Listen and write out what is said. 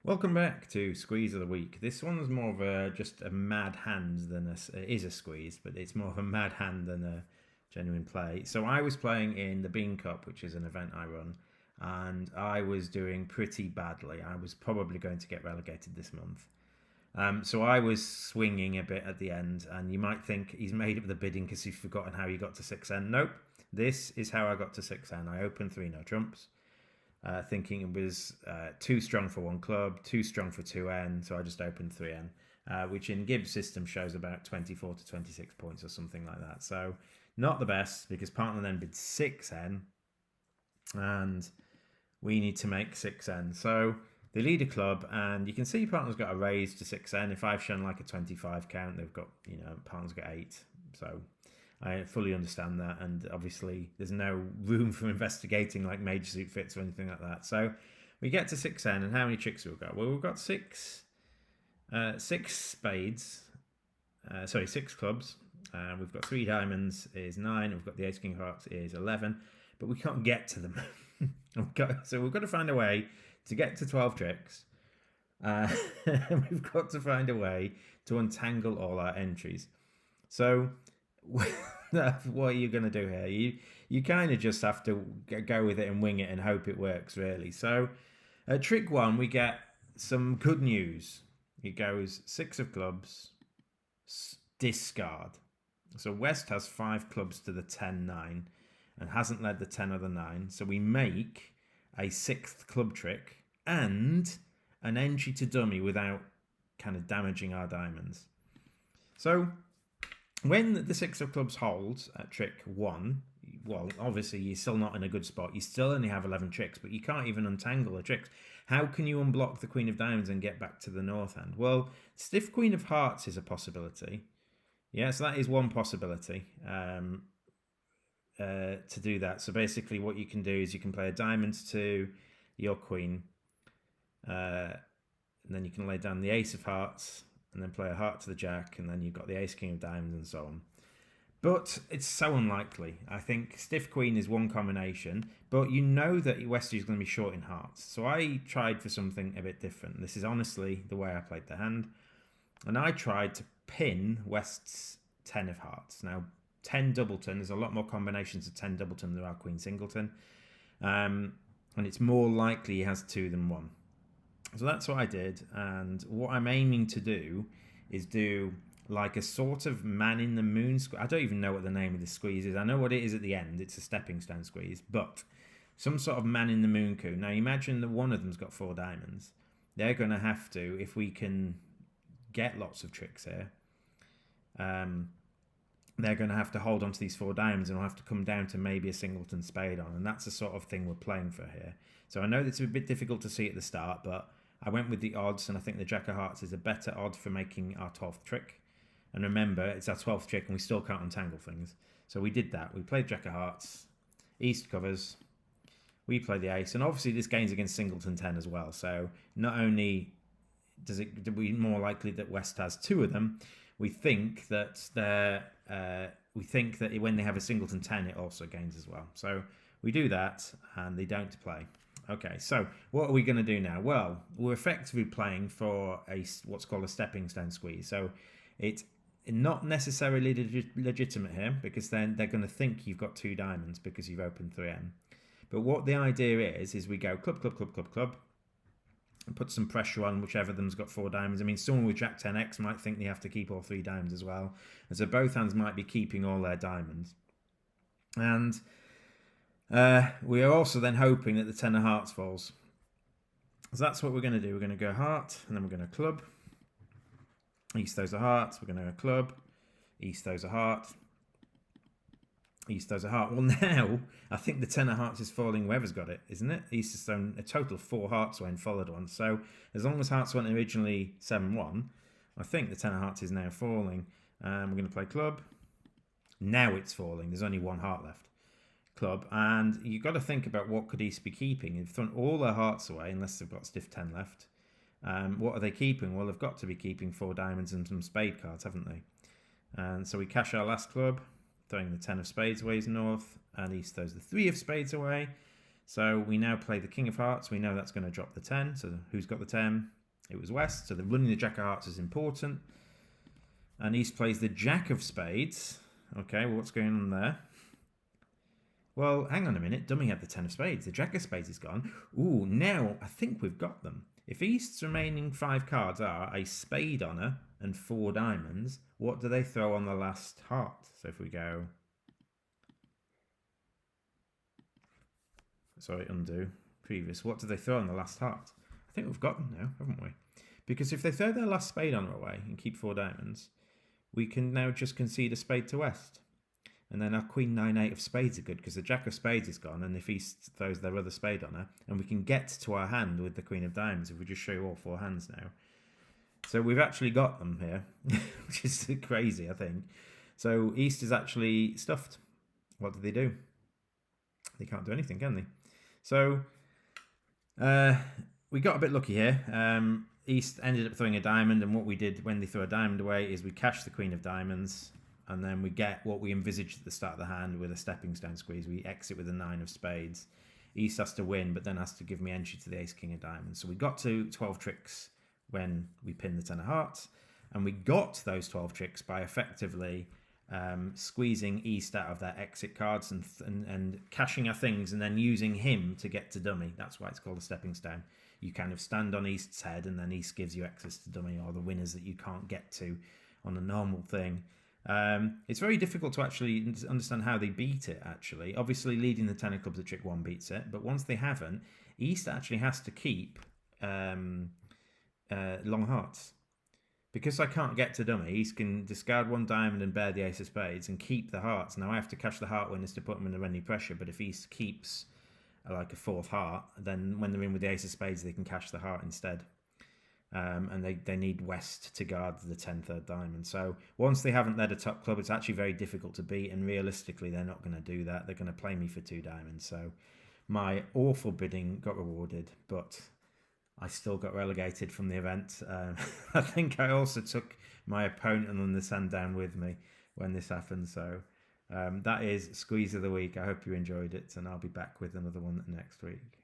Welcome back to Squeeze of the Week. This one's more of just a mad hand than it is a squeeze, but it's more of a mad hand than a genuine play. So I was playing in the Bean Cup, which is an event I run, and I was doing pretty badly. I was probably going to get relegated this month. So I was swinging a bit at the end, and you might think he's made up the bidding because he's forgotten how he got to 6N. Nope, this is how I got to 6N. I opened 3 no trumps. Thinking it was too strong for one club, too strong for 2N, so I just opened 3N, which in Gibbs' system shows about 24 to 26 points or something like that. So not the best, because partner then bid 6N, and we need to make 6N. So they lead a club, and you can see partner's got a raise to 6N. If I've shown like a 25 count, they've got, partner's got 8. So I fully understand that, and obviously there's no room for investigating like major suit fits or anything like that. So we get to 6N, and how many tricks have we got? Well, we've got six spades, 6 clubs. We've got 3 diamonds is 9, we've got the ace king of hearts is 11, but we can't get to them. So we've got to find a way to get to 12 tricks. We've got to find a way to untangle all our entries. So what are you going to do here? You kind of just have to go with it and wing it and hope it works, really. So at trick 1, we get some good news. It goes 6 of clubs, discard. So West has 5 clubs to the 10-9 and hasn't led the 10 or the 9. So we make a 6th club trick and an entry to dummy without kind of damaging our diamonds. So when the 6 of clubs holds at trick 1, well, obviously you're still not in a good spot. You still only have 11 tricks, but you can't even untangle the tricks. How can you unblock the Queen of Diamonds and get back to the north end? Well, stiff Queen of Hearts is a possibility. Yeah, so that is one possibility to do that. So basically what you can do is you can play a diamond to your queen, and then you can lay down the ace of hearts, and then play a heart to the jack, and then you've got the ace king of diamonds and so on. But it's so unlikely. I think stiff queen is one combination, but you know that West is going to be short in hearts. So I tried for something a bit different. This is honestly the way I played the hand. And I tried to pin West's 10 of hearts. Now, 10 doubleton, there's a lot more combinations of 10 doubleton than there are queen singleton. And it's more likely he has 2 than 1. So that's what I did, and what I'm aiming to do is do like a sort of man in the moon squeeze. I don't even know what the name of this squeeze is. I know what it is at the end. It's a stepping stone squeeze, but some sort of man in the moon coup. Now imagine that one of them's got 4 diamonds. They're going to have to, if we can get lots of tricks here, they're going to have to hold on to these 4 diamonds, and we'll have to come down to maybe a singleton spade on, and that's the sort of thing we're playing for here. So I know it's a bit difficult to see at the start, but I went with the odds, and I think the jack of hearts is a better odd for making our 12th trick. And remember, it's our 12th trick, and we still can't untangle things. So we did that. We played jack of hearts, east covers, we play the ace, and obviously this game's against singleton 10 as well. So not only do we more likely that West has 2 of them, we think that when they have a singleton 10, it also gains as well. So we do that, and they don't play. Okay, so what are we going to do now? Well, we're effectively playing for what's called a stepping stone squeeze. So it's not necessarily legitimate here, because then they're going to think you've got 2 diamonds because you've opened 3N. But what the idea is we go club, club, club, club, club, and put some pressure on whichever of them's got 4 diamonds. I mean, someone with jack 10x might think they have to keep all 3 diamonds as well. And so both hands might be keeping all their diamonds. And we are also then hoping that the 10 of hearts falls. So that's what we're going to do. We're going to go heart, and then we're going to club. East those are hearts. We're going to go club. East those are heart. East those are heart. Well, now I think the 10 of hearts is falling whoever's got it, isn't it? East has thrown a total of 4 hearts when followed one. So as long as hearts went originally 7-1, I think the 10 of hearts is now falling. We're going to play club. Now it's falling. There's only 1 heart left. Club, and you've got to think about what could East be keeping. They've thrown all their hearts away unless they've got stiff 10 left. What are they keeping? Well, they've got to be keeping 4 diamonds and some spade cards, haven't they? And so we cash our last club, throwing the 10 of spades away is north, and East throws the 3 of spades away. So we now play the king of hearts. We know that's going to drop the 10. So who's got the 10? It was West, so the running the Jack of Hearts is important. And East plays the Jack of Spades. Okay, well, what's going on there? Well, hang on a minute. Dummy had the 10 of Spades. The Jack of Spades is gone. Ooh, now I think we've got them. If East's remaining 5 cards are a Spade Honour and 4 diamonds, what do they throw on the last heart? So if we go... Sorry, undo. Previous. What do they throw on the last heart? I think we've got them now, haven't we? Because if they throw their last Spade Honour away and keep 4 diamonds, we can now just concede a Spade to West. And then our Queen 9-8 of Spades are good because the Jack of Spades is gone, and if East throws their other Spade on her, and we can get to our hand with the Queen of Diamonds if we just show you all 4 hands now. So we've actually got them here, which is crazy, I think. So East is actually stuffed. What do? They can't do anything, can they? So we got a bit lucky here. East ended up throwing a diamond, and what we did when they threw a diamond away is we cashed the Queen of Diamonds, and then we get what we envisaged at the start of the hand with a stepping stone squeeze. We exit with a 9 of Spades. East has to win, but then has to give me entry to the Ace King of Diamonds. So we got to 12 tricks when we pinned the 10 of Hearts, and we got those 12 tricks by effectively squeezing East out of their exit cards and cashing our things, and then using him to get to dummy. That's why it's called a stepping stone. You kind of stand on East's head, and then East gives you access to dummy or the winners that you can't get to on a normal thing. It's very difficult to actually understand how they beat it, actually. Obviously, leading the 10 of clubs at trick 1 beats it, but once they haven't, East actually has to keep long hearts. Because I can't get to dummy, East can discard 1 diamond and bear the Ace of Spades and keep the hearts. Now I have to cash the heart winners to put them under any pressure, but if East keeps like a 4th heart, then when they're in with the Ace of Spades, they can cash the heart instead. And they need West to guard the 10th third diamond. So once they haven't led a top club, it's actually very difficult to beat, and realistically they're not going to do that. They're going to play me for 2 diamonds. So my awful bidding got rewarded, but I still got relegated from the event. I think I also took my opponent on the sand down with me when this happened. So that is Squeeze of the Week. I hope you enjoyed it, and I'll be back with another one next week.